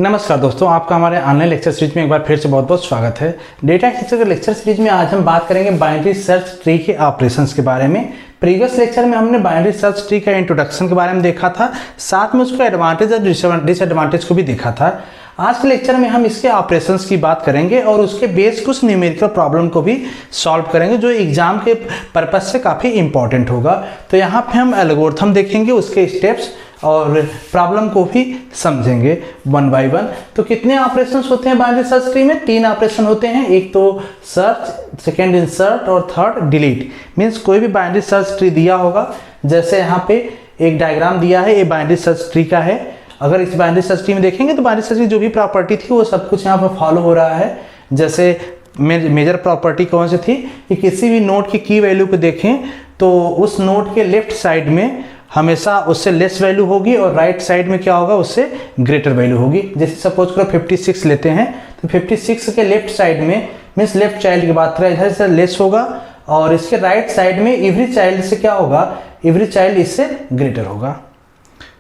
नमस्कार दोस्तों, आपका हमारे ऑनलाइन लेक्चर सीरीज में एक बार फिर से बहुत बहुत स्वागत है। डेटा स्ट्रक्चर के लेक्चर सीरीज में आज हम बात करेंगे बाइनरी सर्च ट्री के ऑपरेशंस के बारे में। प्रीवियस लेक्चर में हमने बाइनरी सर्च ट्री का इंट्रोडक्शन के बारे में देखा था, साथ में उसका एडवांटेज और डिसएडवांटेज को भी देखा था। आज के लेक्चर में हम इसके ऑपरेशंस की बात करेंगे और उसके बेस कुछ न्यूमेरिकल प्रॉब्लम को भी सॉल्व करेंगे जो एग्जाम के पर्पज से काफ़ी इंपॉर्टेंट होगा। तो यहाँ पे हम एल्गोरिथम देखेंगे, उसके स्टेप्स और प्रॉब्लम को भी समझेंगे वन बाय वन। तो कितने ऑपरेशंस होते हैं बाइनरी सर्च ट्री में? 3 ऑपरेशन होते हैं। एक तो सर्च, सेकेंड इंसर्ट और थर्ड डिलीट। मीन्स कोई भी बाइनरी सर्च ट्री दिया होगा, जैसे यहाँ पे एक डायग्राम दिया है, ये बाइनरी सर्च ट्री का है। अगर इस बाइनरी सर्च ट्री में देखेंगे तो बाइनरी सर्च ट्री जो भी प्रॉपर्टी थी वो सब कुछ यहाँ पर फॉलो हो रहा है। जैसे मेजर प्रॉपर्टी कौन सी थी कि किसी भी नोड की की वैल्यू को देखें तो उस नोड के लेफ्ट साइड में हमेशा उससे लेस वैल्यू होगी और राइट साइड में क्या होगा, उससे ग्रेटर वैल्यू होगी। जैसे सपोज करो 56 लेते हैं तो 56 के लेफ्ट साइड में मीन्स लेफ्ट चाइल्ड की बात करें, इधर से लेस होगा और इसके राइट साइड में एवरी चाइल्ड से क्या होगा, एवरी चाइल्ड इससे ग्रेटर होगा।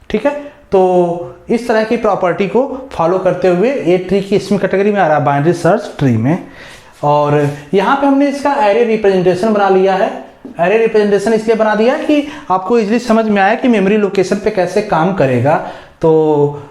ठीक है, तो इस तरह की प्रॉपर्टी को फॉलो करते हुए ये ट्री की इसमें कैटेगरी में आ रहा है बाइनरी सर्च ट्री में। और यहाँ पे हमने इसका एरे रिप्रेजेंटेशन बना लिया है। एरे रिप्रेजेंटेशन इसलिए बना दिया कि आपको इजीली समझ में आया कि मेमोरी लोकेशन पे कैसे काम करेगा। तो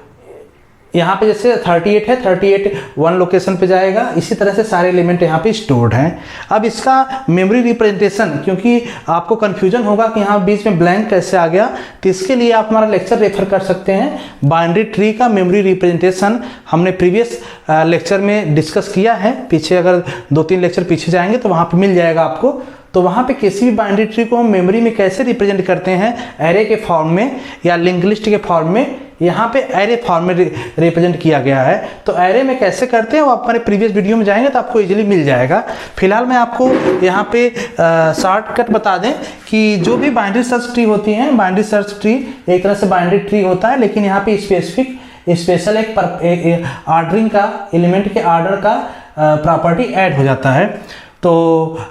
यहाँ पे जैसे 38 है, 38 1 लोकेशन पे जाएगा, इसी तरह से सारे एलिमेंट यहाँ पे स्टोर्ड हैं। अब इसका मेमोरी रिप्रेजेंटेशन, क्योंकि आपको कंफ्यूजन होगा कि यहाँ बीच में ब्लैंक कैसे आ गया, तो इसके लिए आप हमारा लेक्चर रेफर कर सकते हैं। बाइनरी ट्री का मेमोरी रिप्रेजेंटेशन हमने प्रीवियस लेक्चर में डिस्कस किया है। पीछे अगर 2-3 लेक्चर पीछे जाएंगे तो वहाँ पर मिल जाएगा आपको। तो वहाँ पे किसी भी बाइनरी ट्री को हम मेमोरी में कैसे रिप्रेजेंट करते हैं, एरे के फॉर्म में या लिंक लिस्ट के फॉर्म में, यहाँ पे एरे फॉर्म में रिप्रेजेंट किया गया है। तो एरे में कैसे करते हैं वो आप हमारे प्रीवियस वीडियो में जाएंगे तो आपको इजीली मिल जाएगा। फिलहाल मैं आपको यहाँ पे शॉर्टकट बता दें कि जो भी बाइनरी सर्च ट्री होती हैं, बाइनरी सर्च ट्री एक तरह से बाइनरी ट्री होता है, लेकिन यहाँ पे स्पेशल एक ऑर्डरिंग का, एलिमेंट के ऑर्डर का प्रॉपर्टी ऐड हो जाता है। तो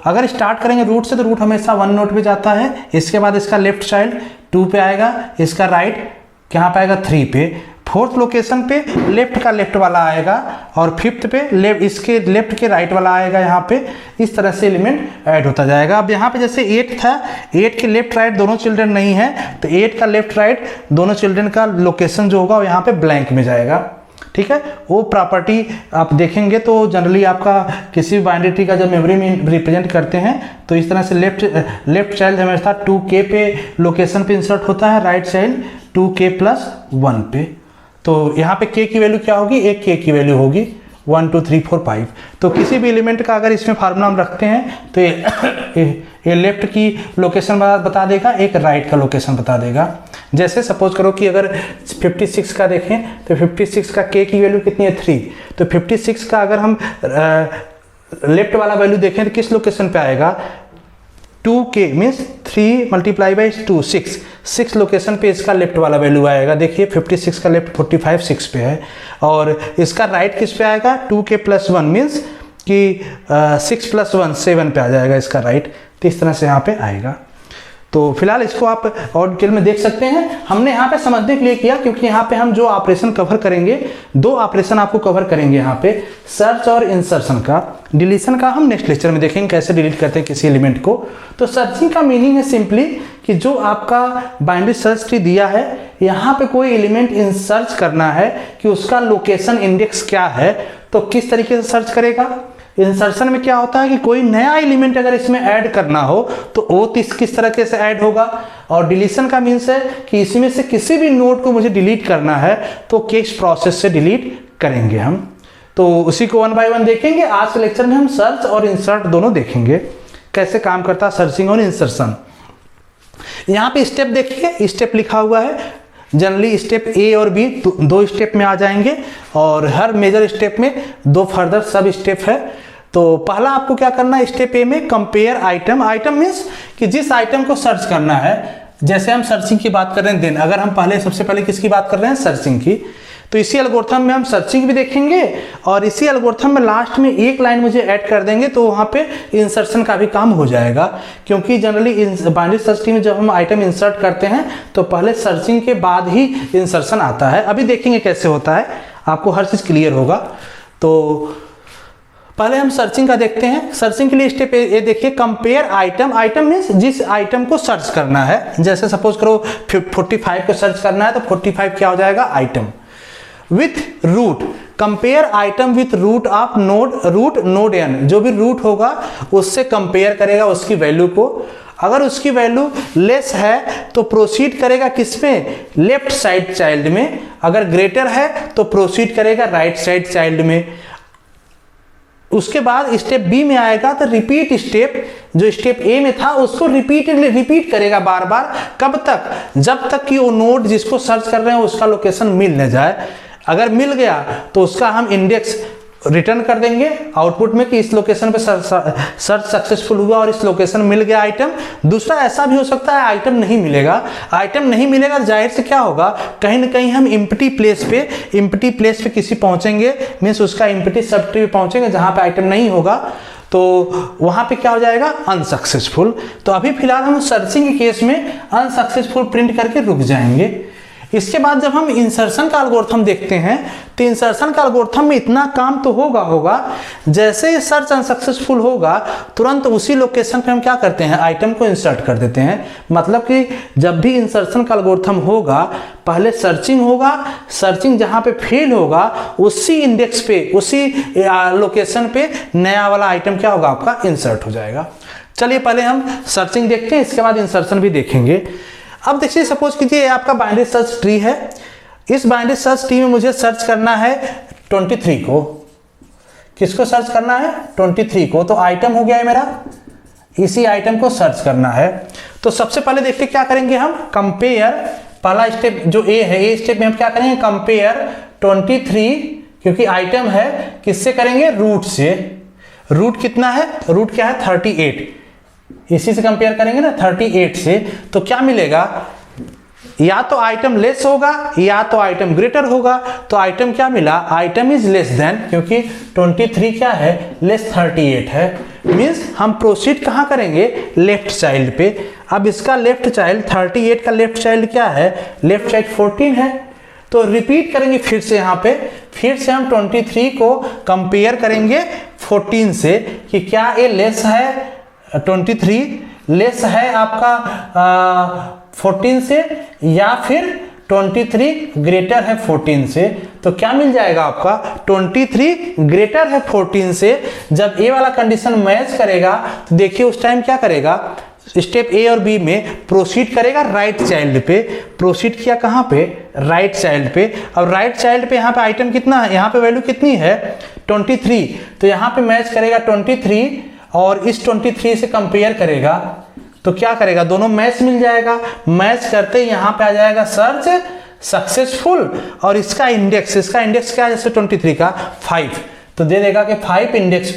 अगर स्टार्ट करेंगे रूट से तो रूट हमेशा 1 नोड पे जाता है, इसके बाद इसका लेफ्ट चाइल्ड 2 पे आएगा, इसका राइट कहाँ पे आएगा 3 पे, 4th लोकेशन पे लेफ्ट का लेफ्ट वाला आएगा और 5th पे इसके लेफ्ट के राइट वाला आएगा। यहाँ पे इस तरह से एलिमेंट ऐड होता जाएगा। अब यहाँ पे जैसे 8 था, 8 के लेफ्ट राइट दोनों चिल्ड्रन नहीं है, तो 8 का लेफ्ट राइट दोनों चिल्ड्रन का लोकेशन जो होगा वो यहाँ पे ब्लैंक में जाएगा। ठीक है, वो प्रॉपर्टी आप देखेंगे तो जनरली आपका किसी भी बाइनरी ट्री का जब मेमोरी में रिप्रेजेंट करते हैं तो इस तरह से लेफ्ट चाइल्ड हमेशा 2k पे लोकेशन पे इंसर्ट होता है, राइट चाइल्ड 2k+1 पे। तो यहाँ पे k की वैल्यू क्या होगी, एक k की वैल्यू होगी 1 2 3 4 5। तो किसी भी एलिमेंट का अगर इसमें फार्मूला हम रखते हैं तो ये लेफ्ट की लोकेशन बता देगा, एक राइट का लोकेशन बता देगा। जैसे सपोज करो कि अगर 56 का देखें तो 56 का k की वैल्यू कितनी है 3, तो 56 का अगर हम लेफ्ट वाला वैल्यू देखें तो किस लोकेशन पे आएगा, 2k मीन्स 3 × 2 6 लोकेशन पे इसका लेफ्ट वाला वैल्यू आएगा। देखिए 56 का लेफ्ट 45 6 पे है और इसका राइट किस पे आएगा, 2k+1 मीन्स कि 6+1 7 पे आ जाएगा इसका राइट। तो इस तरह से यहाँ पे आएगा। तो फिलहाल इसको आप और डिटेल में देख सकते हैं। हमने यहाँ पे समझने के लिए किया क्योंकि यहाँ पे हम जो ऑपरेशन कवर करेंगे, 2 ऑपरेशन आपको कवर करेंगे यहाँ पे, सर्च और इंसर्शन का। डिलीशन का हम नेक्स्ट लेक्चर में देखेंगे कैसे डिलीट करते हैं किसी एलिमेंट को। तो सर्चिंग का मीनिंग है सिंपली कि जो आपका बाइनरी सर्च ट्री दिया है, यहाँ पे कोई एलिमेंट इंसर्च करना है कि उसका लोकेशन इंडेक्स क्या है, तो किस तरीके से सर्च करेगा। इंसर्शन में क्या होता है कि कोई नया एलिमेंट अगर इसमें ऐड करना हो तो वो किस तरह से ऐड होगा। और डिलीशन का मीन्स है कि इसमें से किसी भी नोड को मुझे डिलीट करना है तो किस प्रोसेस से डिलीट करेंगे हम। तो उसी को 1 बाय 1 देखेंगे। आज के लेक्चर में हम सर्च और इंसर्ट दोनों देखेंगे, कैसे काम करता है सर्चिंग और इंसर्शन। यहाँ पे स्टेप देखिए, स्टेप लिखा हुआ है। जनरली स्टेप ए और बी 2 स्टेप में आ जाएंगे और हर मेजर स्टेप में 2 फर्दर सब स्टेप है। तो पहला आपको क्या करना है, स्टेप ए में कंपेयर आइटम। आइटम मीन्स कि जिस आइटम को सर्च करना है, जैसे हम सर्चिंग की बात कर रहे हैं, देन अगर हम सबसे पहले किसकी बात कर रहे हैं, सर्चिंग की, तो इसी एल्गोरिथम में हम सर्चिंग भी देखेंगे और इसी एल्गोरिथम में लास्ट में एक लाइन मुझे ऐड कर देंगे तो वहाँ पे इंसर्शन का भी काम हो जाएगा। क्योंकि जनरली बाइनरी सर्च ट्री में जब हम आइटम इंसर्ट करते हैं तो पहले सर्चिंग के बाद ही इंसर्शन आता है। अभी देखेंगे कैसे होता है। आपको हर चीज़ क्लियर होगा। तो पहले हम सर्चिंग का देखते हैं। सर्चिंग के लिए स्टेप ये देखिए, कंपेयर आइटम। आइटम मीन्स जिस आइटम को सर्च करना है। जैसे सपोज करो 45 को सर्च करना है तो 45 क्या हो जाएगा, item. With root, compare item with root of root node n, जो भी रूट होगा उससे कंपेयर करेगा उसकी वैल्यू को। अगर उसकी वैल्यू लेस है तो प्रोसीड करेगा किसमें, लेफ्ट साइड चाइल्ड में। अगर ग्रेटर है तो प्रोसीड करेगा राइट साइड चाइल्ड में। उसके बाद स्टेप बी में आएगा तो रिपीट स्टेप, जो स्टेप ए में था उसको रिपीट करेगा बार बार। कब तक, जब तक कि वो नोड जिसको सर्च कर रहे हैं उसका लोकेशन मिल न जाए। अगर मिल गया तो उसका हम इंडेक्स रिटर्न कर देंगे आउटपुट में कि इस लोकेशन पे सर्च सक्सेसफुल हुआ और इस लोकेशन मिल गया आइटम। दूसरा ऐसा भी हो सकता है आइटम नहीं मिलेगा। आइटम नहीं मिलेगा जाहिर से क्या होगा, कहीं ना कहीं हम इम्प्टी प्लेस पे किसी पहुंचेंगे, मीन्स उसका इम्प्टी सब ट्री पे पहुंचेंगे जहां पे आइटम नहीं होगा, तो वहां पे क्या हो जाएगा, अनसक्सेसफुल। तो अभी फिलहाल हम सर्चिंग के केस में अनसक्सेसफुल प्रिंट करके रुक जाएंगे। इसके बाद जब हम इंसर्शन का एल्गोरिथम देखते हैं तो इंसर्शन का एल्गोरिथम में इतना काम तो होगा जैसे ही सर्च अनसक्सेसफुल होगा तुरंत उसी लोकेशन पे हम क्या करते हैं, आइटम को इंसर्ट कर देते हैं। मतलब कि जब भी इंसर्शन का एल्गोरिथम होगा पहले सर्चिंग होगा, सर्चिंग जहां पे फेल होगा उसी इंडेक्स पे, उसी लोकेशन पे नया वाला आइटम क्या होगा, आपका इंसर्ट हो जाएगा। चलिए पहले हम सर्चिंग देखते हैं, इसके बाद इंसर्शन भी देखेंगे। अब देखिए सपोज कीजिए आपका बाइनरी सर्च ट्री है। इस बाइनरी सर्च ट्री में मुझे सर्च करना है 23 को। किसको सर्च करना है, 23 को। तो आइटम हो गया है मेरा, इसी आइटम को सर्च करना है। तो सबसे पहले देखिए क्या करेंगे हम, कंपेयर, पहला स्टेप जो ए है, ए स्टेप में हम क्या करेंगे, कंपेयर 23, क्योंकि आइटम है, किससे करेंगे, रूट से। रूट कितना है, रूट क्या है 38, इसी से कंपेयर करेंगे ना 38 से। तो क्या मिलेगा, या तो आइटम लेस होगा या तो आइटम ग्रेटर होगा। तो आइटम क्या मिला, आइटम इज लेस देन, क्योंकि 23 क्या है, लेस 38 है। मीन्स हम प्रोसीड कहाँ करेंगे, लेफ्ट चाइल्ड पे। अब इसका लेफ्ट चाइल्ड 38 का लेफ्ट चाइल्ड क्या है, लेफ्ट साइड 14 है। तो रिपीट करेंगे फिर से, यहाँ पे फिर से हम 23 को कंपेयर करेंगे 14 से कि क्या ये लेस है, 23 लेस है आपका 14 से, या फिर 23 ग्रेटर है 14 से। तो क्या मिल जाएगा आपका, 23 ग्रेटर है 14 से। जब ए वाला कंडीशन मैच करेगा तो देखिए उस टाइम क्या करेगा, स्टेप ए और बी में प्रोसीड करेगा राइट चाइल्ड पे। प्रोसीड किया कहाँ पे, राइट चाइल्ड पे। अब राइट चाइल्ड पे यहाँ पे आइटम कितना है, यहाँ पे वैल्यू कितनी है 23। तो यहाँ पे मैच करेगा 23 और इस 23 से कंपेयर करेगा तो क्या करेगा, दोनों मैच मिल जाएगा। मैच करते ही यहाँ पे आ जाएगा सर्च सक्सेसफुल, और इसका इंडेक्स क्या है, जैसे 23 का 5, तो दे देगा कि 5 इंडेक्स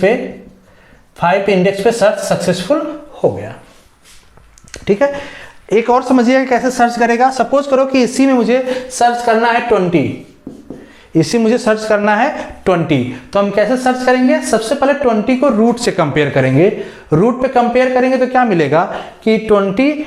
पे सर्च सक्सेसफुल हो गया। ठीक है, एक और समझिएगा कैसे सर्च करेगा। सपोज करो कि इसी में मुझे सर्च करना है 20, इसी मुझे सर्च करना है 20, तो हम कैसे सर्च करेंगे, सबसे पहले 20 को रूट से कंपेयर करेंगे। रूट पे कंपेयर करेंगे तो क्या मिलेगा कि 20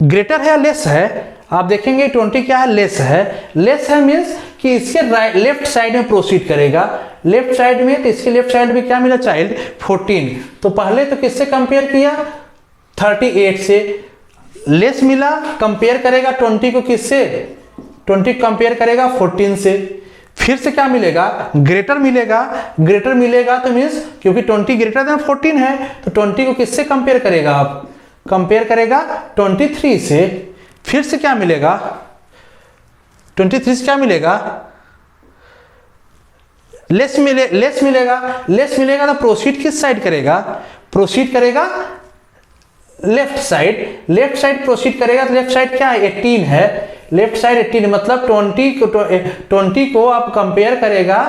ग्रेटर है या लेस है। आप देखेंगे 20 क्या है, लेस है। लेस है मीन्स कि इसके लेफ्ट साइड में प्रोसीड करेगा। लेफ्ट साइड में, तो इसके लेफ्ट साइड में क्या मिला, चाइल्ड 14। तो पहले तो किससे कंपेयर किया, 38 से। लेस मिला, कंपेयर करेगा 20 को किससे, 20 कंपेयर करेगा 14 से। फिर से क्या मिलेगा, ग्रेटर मिलेगा। ग्रेटर मिलेगा तो मीन्स क्योंकि 20 ग्रेटर देन 14 है तो 20 को किससे कंपेयर करेगा, आप कंपेयर करेगा 23 से। फिर से क्या मिलेगा, 23 से क्या मिलेगा, लेस मिलेगा तो प्रोसीड किस साइड करेगा, प्रोसीड करेगा लेफ्ट साइड प्रोसीड करेगा। तो लेफ्ट साइड क्या है, 18 है। लेफ्ट साइड 18 मतलब 20 को आप कंपेयर करेगा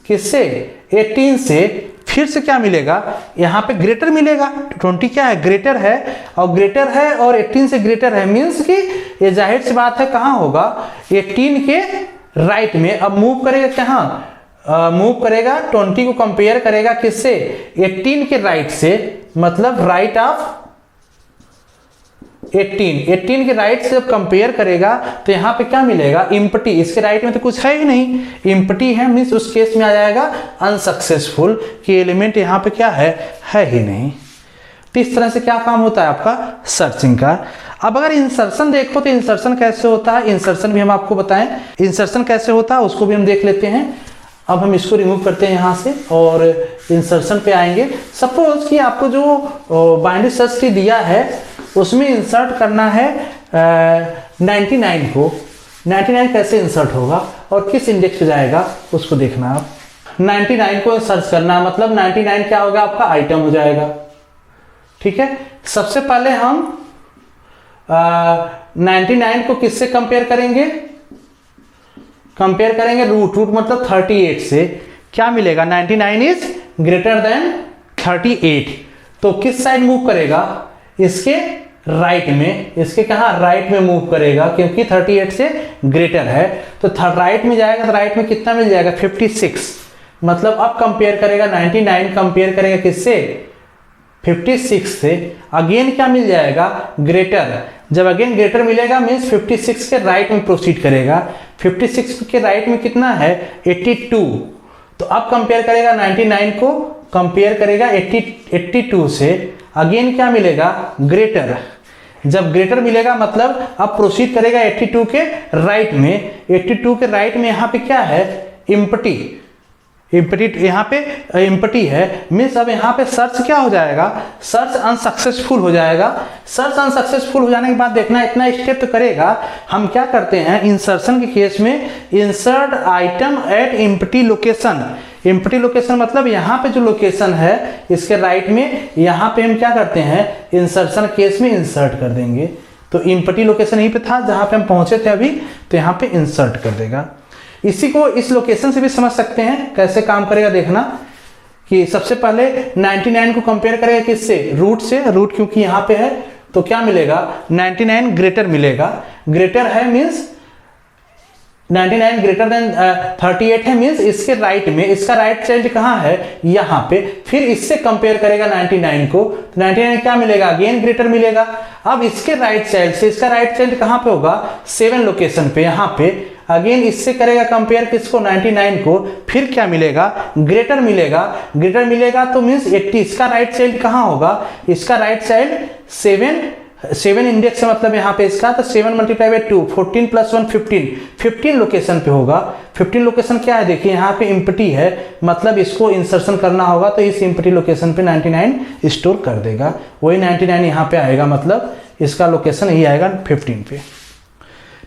किससे, 18 से। फिर से क्या मिलेगा, यहाँ पे ग्रेटर मिलेगा। 20 क्या है, ग्रेटर है, और ग्रेटर है और 18 से ग्रेटर है, मीन्स कि ये जाहिर सी बात है कहाँ होगा, 18 के राइट में। अब मूव करेगा कहाँ, मूव करेगा 20 को कंपेयर करेगा किससे, 18 के राइट से, मतलब राइट ऑफ 18 के राइट से जब कंपेयर करेगा तो यहाँ पे क्या मिलेगा, इम्पटी। इसके राइट में तो कुछ है ही नहीं, इम्पटी है, मीन्स उस केस में आ जाएगा अनसक्सेसफुल, कि एलिमेंट यहाँ पे क्या है ही नहीं। तो इस तरह से क्या काम होता है आपका सर्चिंग का। अब अगर इंसर्शन देखो तो इंसर्शन कैसे होता है, इंसर्शन भी हम आपको बताएं, इंसर्शन कैसे होता है उसको भी हम देख लेते हैं। अब हम इसको रिमूव करते हैं यहाँ से और इंसर्शन पे आएंगे। सपोज कि आपको जो बाइनरी सर्च ट्री दिया है उसमें इंसर्ट करना है 99 को। 99 कैसे इंसर्ट होगा और किस इंडेक्स पे जाएगा उसको देखना। आप 99 को सर्च करना है, मतलब 99 क्या होगा आपका आइटम हो जाएगा। ठीक है, सबसे पहले हम 99 को किससे कंपेयर करेंगे, कंपेयर करेंगे रूट मतलब 38 से। क्या मिलेगा, 99 इज ग्रेटर देन 38। तो किस साइड मूव करेगा, इसके राइट में, इसके कहा राइट में मूव करेगा क्योंकि 38 से ग्रेटर है। तो राइट में जाएगा तो राइट में कितना मिल जाएगा 56। मतलब अब कंपेयर करेगा 99 कंपेयर करेगा किससे 56 से। अगेन क्या मिल जाएगा ग्रेटर। जब अगेन ग्रेटर मिलेगा मीन्स 56 के राइट में प्रोसीड करेगा। 56 के राइट में कितना है 82। तो अब कंपेयर करेगा 99 को कंपेयर करेगा 82 से। अगेन क्या मिलेगा ग्रेटर। जब ग्रेटर मिलेगा मतलब अब प्रोसीड करेगा 82 के राइट में। 82 के राइट में यहाँ पे क्या है इम्पटी, यहाँ पे इम्पटी है, मीन्स अब यहाँ पे सर्च क्या हो जाएगा, सर्च अनसक्सेसफुल हो जाएगा। सर्च अनसक्सेसफुल हो जाने के बाद देखना इतना स्टेप तो करेगा। हम क्या करते हैं इंसर्शन के केस में, insert item at empty location. Empty location मतलब यहाँ पे जो लोकेशन है इसके राइट में, यहाँ पे हम क्या करते हैं इंसर्शन केस में इंसर्ट कर देंगे। तो इम्पटी लोकेशन यहीं पे था जहाँ पे हम पहुंचे थे अभी, तो यहाँ पे इंसर्ट कर देगा। इसी को इस लोकेशन से भी समझ सकते हैं कैसे काम करेगा। देखना कि सबसे पहले 99 को कंपेयर करेगा किससे, रूट से। रूट क्योंकि यहाँ पे है तो क्या मिलेगा 99 ग्रेटर मिलेगा। ग्रेटर है मीन्स 99 ग्रेटर देन 38 है मीन्स इसके राइट में, इसका राइट चाइल्ड कहाँ है यहाँ पे। फिर इससे कंपेयर करेगा 99 को, तो 99 क्या मिलेगा अगेन ग्रेटर मिलेगा। अब इसके राइट चाइल्ड से, इसका राइट चाइल्ड कहाँ पे होगा 7 लोकेशन पे यहाँ पे। अगेन इससे करेगा कंपेयर किसको 99 को, फिर क्या मिलेगा ग्रेटर मिलेगा। ग्रेटर मिलेगा तो मीन्स 80, इसका राइट चाइल्ड कहाँ होगा, इसका राइट चाइल्ड 7 इंडेक्स है मतलब यहाँ पे इसका, तो 7 मल्टीप्लाई बाई 2 14 प्लस 1 15 लोकेशन पे होगा। 15 लोकेशन क्या है देखिए यहाँ पे इम्पटी है, मतलब इसको इंसर्शन करना होगा तो इस इम्पटी लोकेशन पे 99 स्टोर कर देगा। वही 99 यहाँ पे आएगा, मतलब इसका लोकेशन यही आएगा 15 पे।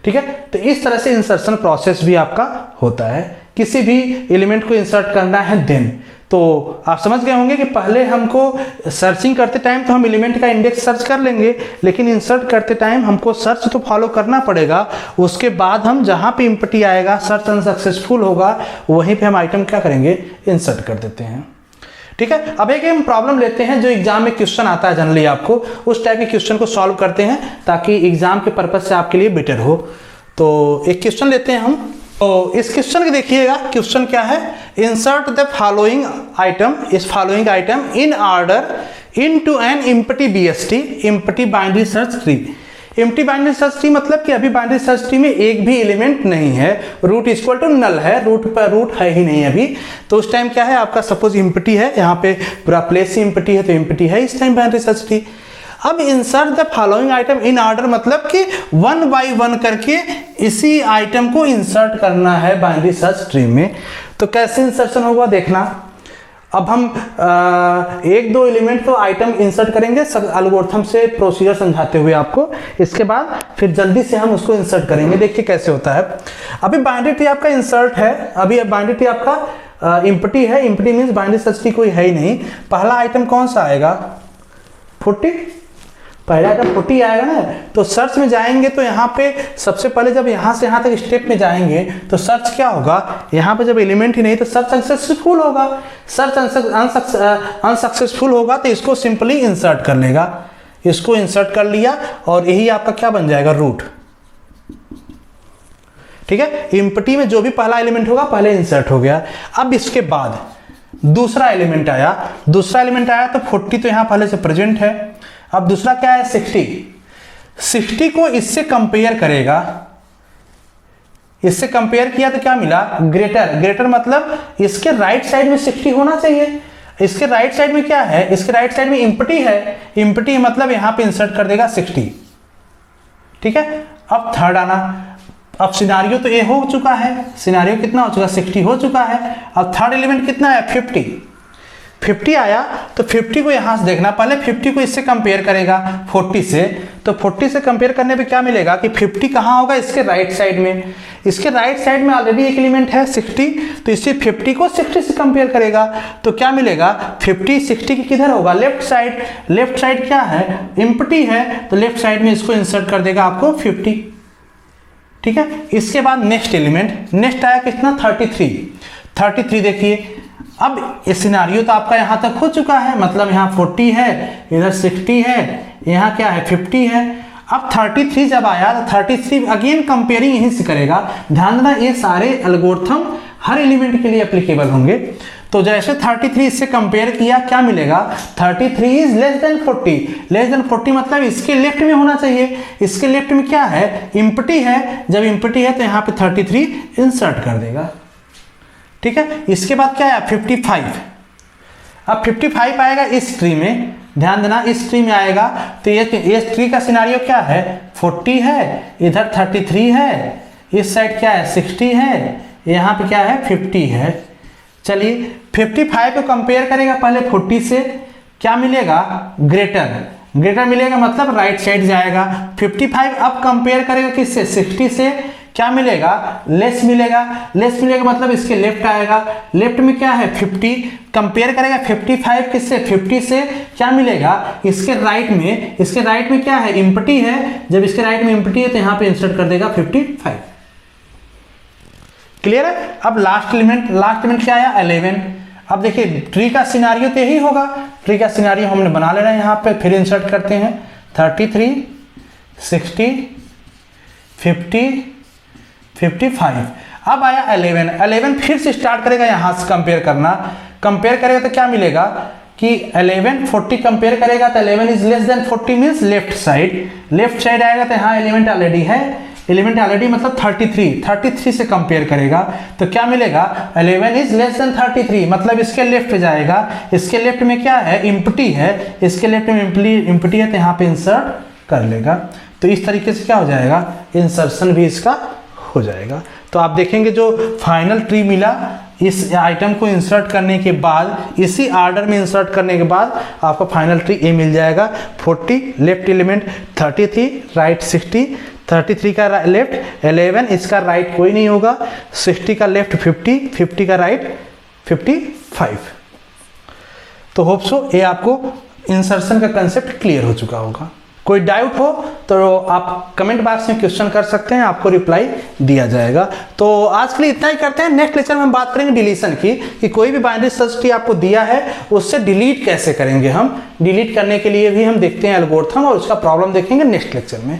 ठीक है, तो इस तरह से इंसर्शन प्रोसेस भी आपका होता है। किसी भी एलिमेंट को इंसर्ट करना है देन, तो आप समझ गए होंगे कि पहले हमको सर्चिंग करते टाइम तो हम एलिमेंट का इंडेक्स सर्च कर लेंगे, लेकिन इंसर्ट करते टाइम हमको सर्च तो फॉलो करना पड़ेगा। उसके बाद हम जहाँ पे इम्पटी आएगा, सर्च अनसक्सेसफुल होगा, वहीं पे हम आइटम क्या करेंगे इंसर्ट कर देते हैं। ठीक है, अब एक हम प्रॉब्लम लेते हैं जो एग्जाम में क्वेश्चन आता है जनरली, आपको उस टाइप के क्वेश्चन को सॉल्व करते हैं ताकि एग्जाम के पर्पज से आपके लिए बेटर हो। तो एक क्वेश्चन लेते हैं हम। तो इस क्वेश्चन को देखिएगा, क्वेश्चन क्या है, इंसर्ट द फॉलोइंग आइटम, इस following item in order into an empty BST, empty binary search tree. Empty binary search tree मतलब कि अभी बाइनरी सर्च ट्री में एक भी एलिमेंट नहीं है, रूट इक्वल टू नल है, रूट पर रूट है ही नहीं अभी। तो उस टाइम क्या है आपका, सपोज इम्पटी है, यहाँ पे पूरा प्लेस इम्पटी है तो इम्पटी है इस टाइम बाइनरी सर्च ट्री। अब insert the following item in order मतलब कि 1 बाई 1 करके इसी आइटम को इंसर्ट करना है बाइनरी सर्च ट्री में। तो कैसे इंसर्शन होगा देखना। अब हम एक दो एलिमेंट तो आइटम इंसर्ट करेंगे सब एल्गोरिथम से प्रोसीजर समझाते हुए आपको, इसके बाद फिर जल्दी से हम उसको इंसर्ट करेंगे। देखिए कैसे होता है। अभी बाइनरी ट्री आपका इंसर्ट है, अभी बाइनरी ट्री आपका इम्पटी है, empty means binary search tree कोई है ही नहीं। पहला आइटम कौन सा आएगा 40, पहला आइटम 40 आएगा ना। तो सर्च में जाएंगे तो यहाँ पे सबसे पहले जब यहाँ से यहाँ तक स्टेप में जाएंगे तो सर्च क्या होगा, यहाँ पे जब एलिमेंट ही नहीं तो सर्च अनसक्सेसफुल होगा। सर्च अनसक्सेसफुल होगा तो इसको सिंपली इंसर्ट कर लेगा, इसको इंसर्ट कर लिया और यही आपका क्या बन जाएगा रूट। ठीक है, इम्पटी में जो भी पहला एलिमेंट होगा पहले इंसर्ट हो गया। अब इसके बाद दूसरा एलिमेंट आया, दूसरा एलिमेंट आया तो 40 तो यहाँ पहले से प्रेजेंट है। अब दूसरा क्या है 60, 60 को इससे कंपेयर करेगा, इससे कंपेयर किया तो क्या मिला, ग्रेटर। ग्रेटर मतलब इसके राइट साइड में 60 होना चाहिए। इसके राइट साइड में क्या है, इसके राइट साइड में इम्पटी है, इम्पटी मतलब यहां पे इंसर्ट कर देगा 60। ठीक है, अब थर्ड आना। अब सिनारियो तो ए हो चुका है, सिनारियो कितना हो चुका, 60 हो चुका है। अब थर्ड एलिमेंट कितना है, 50 आया। तो 50 को यहां से देखना, पहले 50 को इससे कंपेयर करेगा 40 से। तो 40 से कंपेयर करने पे क्या मिलेगा कि 50 कहां होगा, इसके राइट साइड में। इसके राइट साइड में ऑलरेडी एक एलिमेंट है 60, तो इससे 50 को 60 से कंपेयर करेगा तो क्या मिलेगा, 50 60 की किधर होगा, लेफ्ट साइड। लेफ्ट साइड क्या है, एम्प्टी है, तो लेफ्ट साइड में इसको इंसर्ट कर देगा आपको 50। ठीक है, इसके बाद नेक्स्ट एलिमेंट, नेक्स्ट आया कितना, 33। देखिए अब ये सिनारियो तो आपका यहां तक हो चुका है, मतलब यहाँ 40 है, इधर 60 है, यहाँ क्या है 50 है। अब 33 जब आया तो 33 अगेन कंपेयरिंग यहीं से करेगा। ध्यान देना ये सारे एल्गोरिथम हर एलिमेंट के लिए एप्लीकेबल होंगे। तो जैसे 33 इससे कंपेयर किया, क्या मिलेगा, 33 is less than 40। Less than 40 मतलब इसके लेफ्ट में होना चाहिए। इसके लेफ्ट में क्या है, इम्पटी है। जब इम्पटी है तो यहाँ पे 33 इंसर्ट कर देगा। ठीक है, इसके बाद क्या है, 55। अब 55 आएगा इस ट्री में, ध्यान देना इस ट्री में आएगा। तो ये ट्री का सिनारियो क्या है, 40 है, इधर 33 है, इस साइड क्या है 60 है, यहाँ पे क्या है 50 है। चलिए 55 को कंपेयर करेगा पहले 40 से, क्या मिलेगा, ग्रेटर मिलेगा, मतलब राइट साइड जाएगा। 55 अब कंपेयर करेगा किससे, 60 से, क्या मिलेगा, लेस मिलेगा। लेस मिलेगा मतलब इसके लेफ्ट आएगा। लेफ्ट में क्या है 50, कंपेयर करेगा 55 किससे, 50 से, क्या मिलेगा, इसके राइट में। इसके राइट में क्या है, इम्पटी है। जब इसके राइट में इम्पटी है तो यहाँ पे इंसर्ट कर देगा 55। क्लियर है। अब लास्ट एलिमेंट क्या आया, 11। अब देखिए ट्री का सिनारियो तो यही होगा, ट्री का सिनारियो हमने बना लेना है। यहाँ पे फिर इंसर्ट करते हैं 33 60 50 55। अब आया 11 फिर से स्टार्ट करेगा यहाँ से कंपेयर करना। कंपेयर करेगा तो क्या मिलेगा कि 11 40 कंपेयर करेगा तो 11 is less than 40 means left side आएगा। तो यहाँ एलिमेंट ऑलरेडी है, एलिमेंट ऑलरेडी मतलब 33 से कंपेयर करेगा तो क्या मिलेगा, 11 इज लेस देन 33 मतलब इसके लेफ्ट जाएगा। इसके लेफ्ट में क्या है, इम्पटी है, इसके लेफ्ट में इम्पटी है तो यहाँ पे इंसर्ट कर लेगा। तो इस तरीके से क्या हो जाएगा, इंसर्शन भी इसका हो जाएगा। तो आप देखेंगे जो फाइनल ट्री मिला, इस आइटम को इंसर्ट करने के बाद, इसी ऑर्डर में इंसर्ट करने के बाद आपको फाइनल ट्री ए मिल जाएगा। 40 लेफ्ट एलिमेंट, 33 राइट 60, 33 का लेफ्ट 11, इसका राइट कोई नहीं होगा, 60 का लेफ्ट 50, 50 का राइट 55। तो होप सो ये आपको इंसर्शन का कंसेप्ट क्लियर हो चुका होगा। कोई डाउट हो तो आप कमेंट बॉक्स में क्वेश्चन कर सकते हैं, आपको रिप्लाई दिया जाएगा। तो आज के लिए इतना ही करते हैं। नेक्स्ट लेक्चर में हम बात करेंगे डिलीशन की, कि कोई भी बाइनरी सर्च ट्री आपको दिया है उससे डिलीट कैसे करेंगे। हम डिलीट करने के लिए भी हम देखते हैं एल्गोरिथम, और उसका प्रॉब्लम देखेंगे नेक्स्ट लेक्चर में।